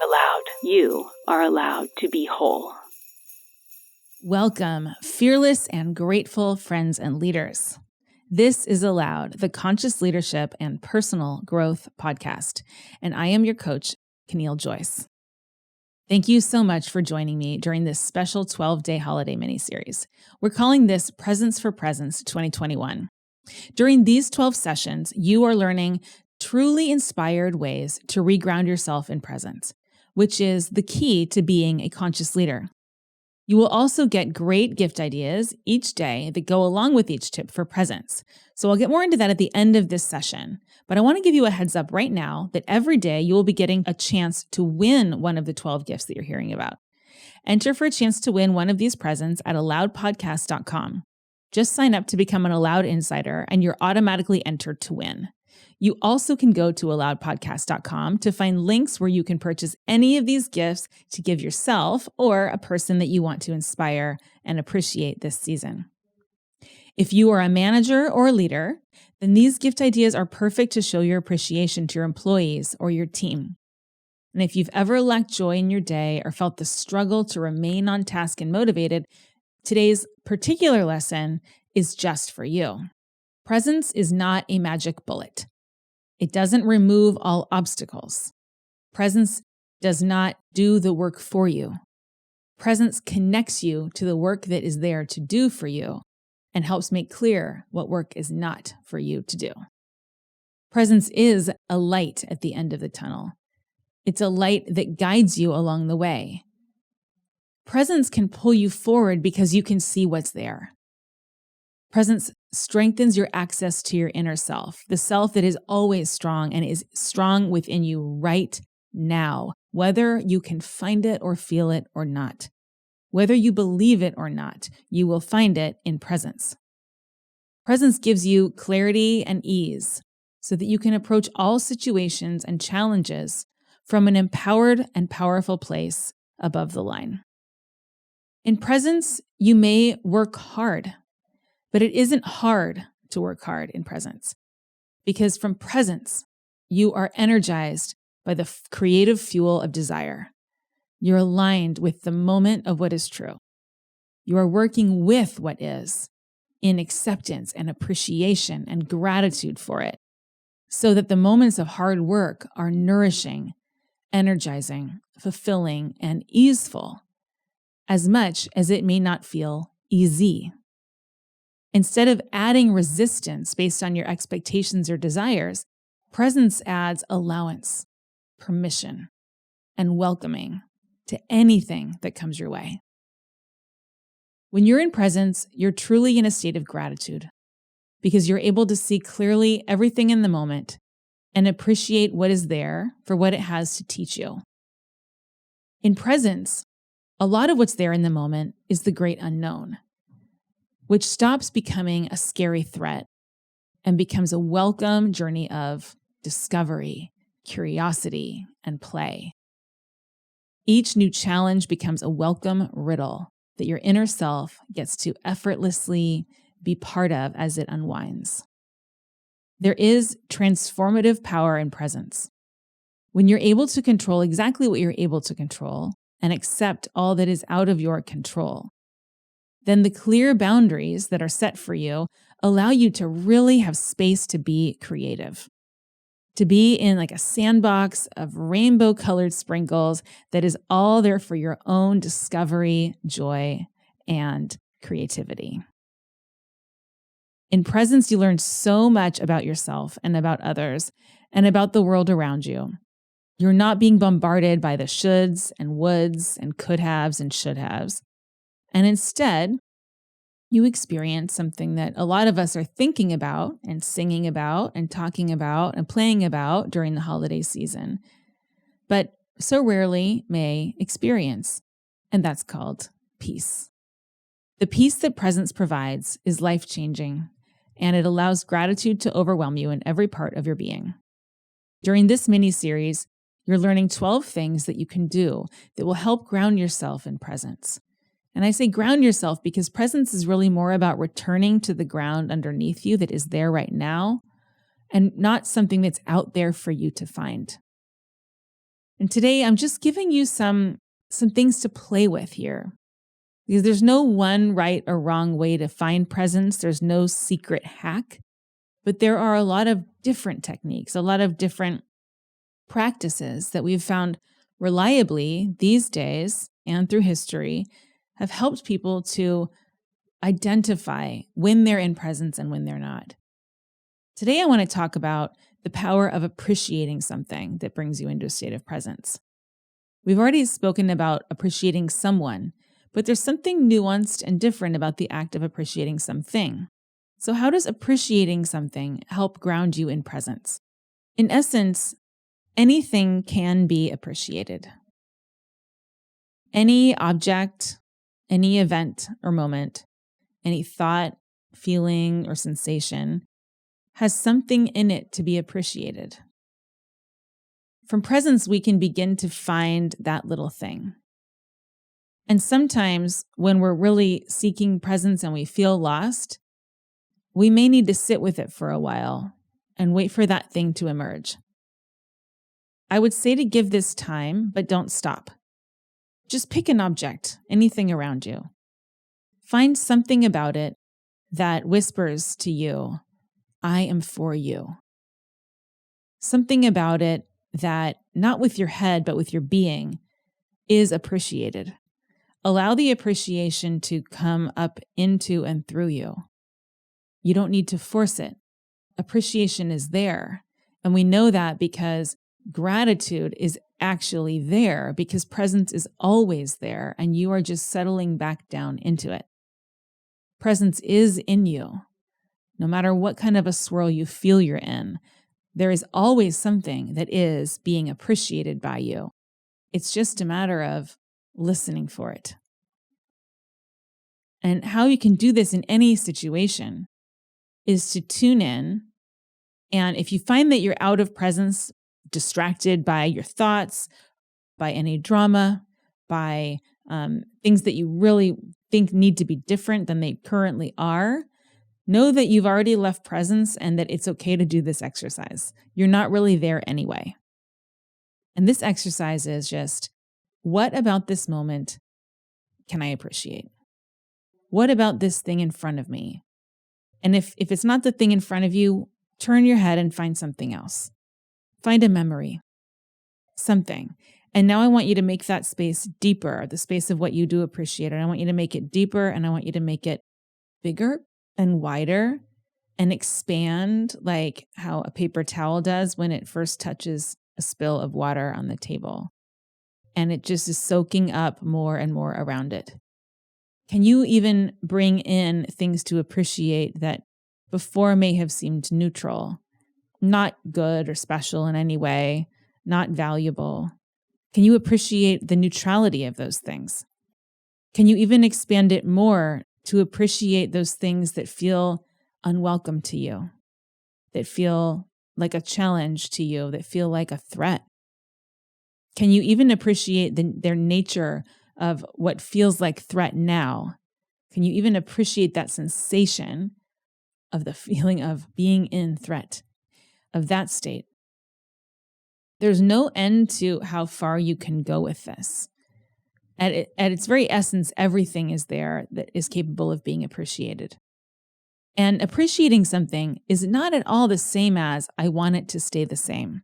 allowed. You are allowed to be whole. Welcome, fearless and grateful friends and leaders. This is Allowed, the Conscious Leadership and Personal Growth podcast, and I am your coach, Caneel Joyce. Thank you so much for joining me during this special 12-day holiday mini-series. We're calling this Presence for Presence 2021. During these 12 sessions, you are learning truly inspired ways to reground yourself in presence, which is the key to being a conscious leader. You will also get great gift ideas each day that go along with each tip for presence. So I'll get more into that at the end of this session. But I want to give you a heads up right now that every day you will be getting a chance to win one of the 12 gifts that you're hearing about. Enter for a chance to win one of these presents at allowedpodcast.com. Just sign up to become an Allowed Insider and you're automatically entered to win. You also can go to allowedpodcast.com to find links where you can purchase any of these gifts to give yourself or a person that you want to inspire and appreciate this season. If you are a manager or a leader, then these gift ideas are perfect to show your appreciation to your employees or your team. And if you've ever lacked joy in your day or felt the struggle to remain on task and motivated, today's particular lesson is just for you. Presence is not a magic bullet. It doesn't remove all obstacles. Presence does not do the work for you. Presence connects you to the work that is there to do for you and helps make clear what work is not for you to do. Presence is a light at the end of the tunnel. It's a light that guides you along the way. Presence can pull you forward because you can see what's there. Presence strengthens your access to your inner self, the self that is always strong and is strong within you right now, whether you can find it or feel it or not. Whether you believe it or not, you will find it in presence. Presence gives you clarity and ease so that you can approach all situations and challenges from an empowered and powerful place above the line. In presence, you may work hard. But it isn't hard to work hard in presence, because from presence, you are energized by the creative fuel of desire. You're aligned with the moment of what is true. You are working with what is in acceptance and appreciation and gratitude for it, so that the moments of hard work are nourishing, energizing, fulfilling, and easeful, as much as it may not feel easy. Instead of adding resistance based on your expectations or desires, presence adds allowance, permission, and welcoming to anything that comes your way. When you're in presence, you're truly in a state of gratitude because you're able to see clearly everything in the moment and appreciate what is there for what it has to teach you. In presence, a lot of what's there in the moment is the great unknown, which stops becoming a scary threat and becomes a welcome journey of discovery, curiosity, and play. Each new challenge becomes a welcome riddle that your inner self gets to effortlessly be part of as it unwinds. There is transformative power in presence. When you're able to control exactly what you're able to control and accept all that is out of your control, then the clear boundaries that are set for you allow you to really have space to be creative, to be in like a sandbox of rainbow-colored sprinkles that is all there for your own discovery, joy, and creativity. In presence, you learn so much about yourself and about others and about the world around you. You're not being bombarded by the shoulds and woulds and could haves and should haves. And instead, you experience something that a lot of us are thinking about and singing about and talking about and playing about during the holiday season, but so rarely may experience, and that's called peace. The peace that presence provides is life-changing, and it allows gratitude to overwhelm you in every part of your being. During this mini-series, you're learning 12 things that you can do that will help ground yourself in presence. And I say ground yourself because presence is really more about returning to the ground underneath you that is there right now and not something that's out there for you to find. And today I'm just giving you some things to play with here. Because there's no one right or wrong way to find presence. There's no secret hack. But there are a lot of different techniques, a lot of different practices that we've found reliably these days and through history have helped people to identify when they're in presence and when they're not. Today, I want to talk about the power of appreciating something that brings you into a state of presence. We've already spoken about appreciating someone, but there's something nuanced and different about the act of appreciating something. So how does appreciating something help ground you in presence? In essence, anything can be appreciated. Any object, any event or moment, any thought, feeling, or sensation has something in it to be appreciated. From presence, we can begin to find that little thing. And sometimes when we're really seeking presence and we feel lost, we may need to sit with it for a while and wait for that thing to emerge. I would say to give this time, but don't stop. Just pick an object, anything around you. Find something about it that whispers to you, I am for you. Something about it that, not with your head, but with your being, is appreciated. Allow the appreciation to come up into and through you. You don't need to force it. Appreciation is there. And we know that because gratitude is actually there, because presence is always there, and you are just settling back down into it. Presence is in you. No matter what kind of a swirl you feel you're in, there is always something that is being appreciated by you. It's just a matter of listening for it. And how you can do this in any situation is to tune in. And if you find that you're out of presence, distracted by your thoughts, by any drama, by things that you really think need to be different than they currently are, know that you've already left presence and that it's okay to do this exercise. You're not really there anyway. And this exercise is just, what about this moment can I appreciate? What about this thing in front of me? And if it's not the thing in front of you, turn your head and find something else. Find a memory, something. And now I want you to make that space deeper, the space of what you do appreciate. And I want you to make it deeper, and I want you to make it bigger and wider and expand like how a paper towel does when it first touches a spill of water on the table. And it just is soaking up more and more around it. Can you even bring in things to appreciate that before may have seemed neutral, not good or special in any way, not valuable? Can you appreciate the neutrality of those things? Can you even expand it more to appreciate those things that feel unwelcome to you, that feel like a challenge to you, that feel like a threat? Can you even appreciate their nature of what feels like threat now? Can you even appreciate that sensation of the feeling of being in threat, of that state? There's no end to how far you can go with this. At its very essence, everything is there that is capable of being appreciated. And appreciating something is not at all the same as I want it to stay the same.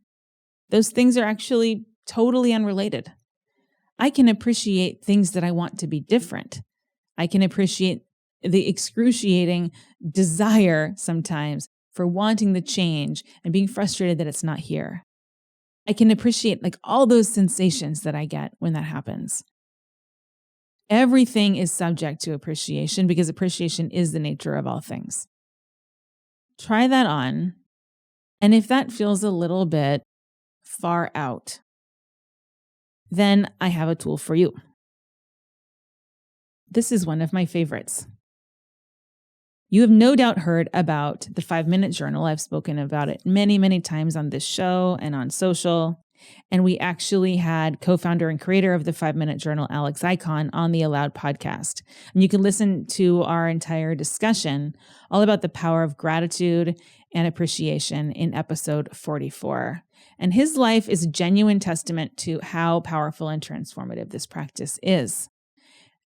Those things are actually totally unrelated. I can appreciate things that I want to be different. I can appreciate the excruciating desire sometimes for wanting the change and being frustrated that it's not here. I can appreciate like all those sensations that I get when that happens. Everything is subject to appreciation because appreciation is the nature of all things. Try that on. And if that feels a little bit far out, then I have a tool for you. This is one of my favorites. You have no doubt heard about the 5-minute journal. I've spoken about it many, many times on this show and on social. And we actually had co-founder and creator of the 5-minute journal, Alex Icahn, on the Aloud podcast. And you can listen to our entire discussion all about the power of gratitude and appreciation in episode 44. And his life is a genuine testament to how powerful and transformative this practice is.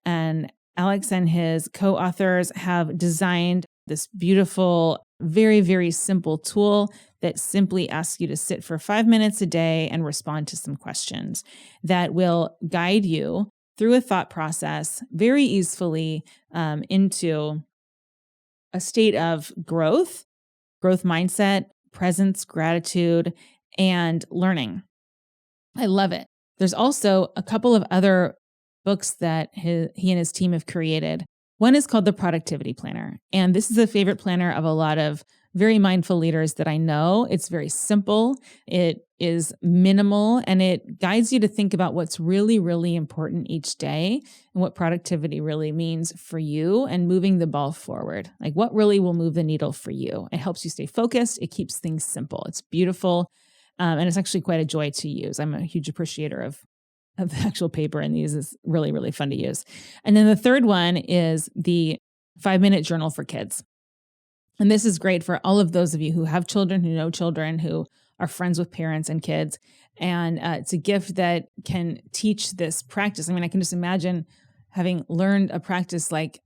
And Alex and his co-authors have designed this beautiful, very, very simple tool that simply asks you to sit for 5 minutes a day and respond to some questions that will guide you through a thought process very easily into a state of growth mindset, presence, gratitude, and learning. I love it. There's also a couple of other books that he and his team have created. One is called the Productivity Planner. And this is a favorite planner of a lot of very mindful leaders that I know. It's very simple. It is minimal, and it guides you to think about what's really, really important each day and what productivity really means for you and moving the ball forward. Like what really will move the needle for you. It helps you stay focused. It keeps things simple. It's beautiful. And it's actually quite a joy to use. I'm a huge appreciator of the actual paper, and these is really, really fun to use. And then the third one is the 5-minute journal for kids. And this is great for all of those of you who have children, who know children, who are friends with parents and kids. And it's a gift that can teach this practice. I mean, I can just imagine having learned a practice like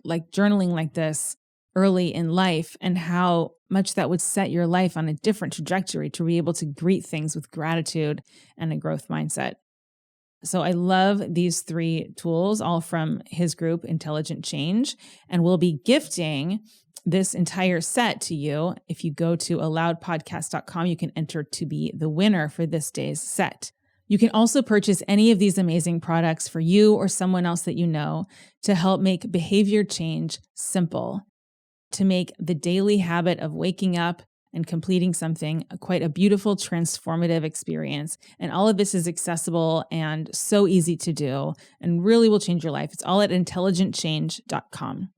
journaling like this early in life, and how much that would set your life on a different trajectory to be able to greet things with gratitude and a growth mindset. So I love these 3 tools, all from his group, Intelligent Change, and we'll be gifting this entire set to you. If you go to alloudpodcast.com, you can enter to be the winner for this day's set. You can also purchase any of these amazing products for you or someone else that you know to help make behavior change simple, to make the daily habit of waking up and completing something quite a beautiful, transformative experience. And all of this is accessible and so easy to do and really will change your life. It's all at intelligentchange.com.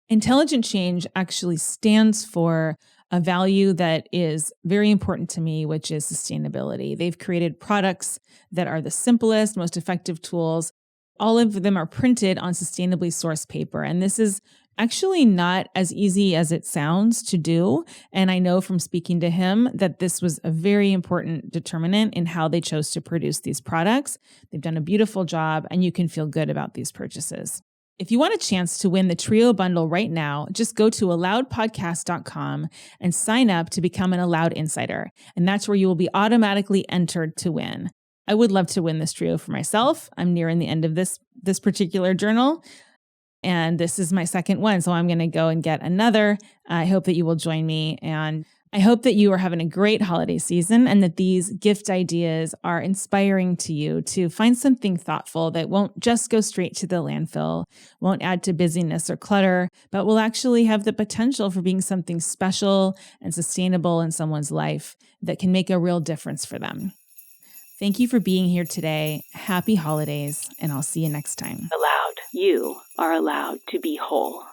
Intelligent Change actually stands for a value that is very important to me, which is sustainability. They've created products that are the simplest, most effective tools. All of them are printed on sustainably sourced paper. And this is actually not as easy as it sounds to do. And I know from speaking to him that this was a very important determinant in how they chose to produce these products. They've done a beautiful job, and you can feel good about these purchases. If you want a chance to win the Trio Bundle right now, just go to alloudpodcast.com and sign up to become an Allowed Insider. And that's where you will be automatically entered to win. I would love to win this trio for myself. I'm nearing the end of this particular journal, and this is my second one. So I'm going to go and get another. I hope that you will join me, and I hope that you are having a great holiday season and that these gift ideas are inspiring to you to find something thoughtful that won't just go straight to the landfill, won't add to busyness or clutter, but will actually have the potential for being something special and sustainable in someone's life that can make a real difference for them. Thank you for being here today. Happy holidays, and I'll see you next time. Allowed. You are allowed to be whole.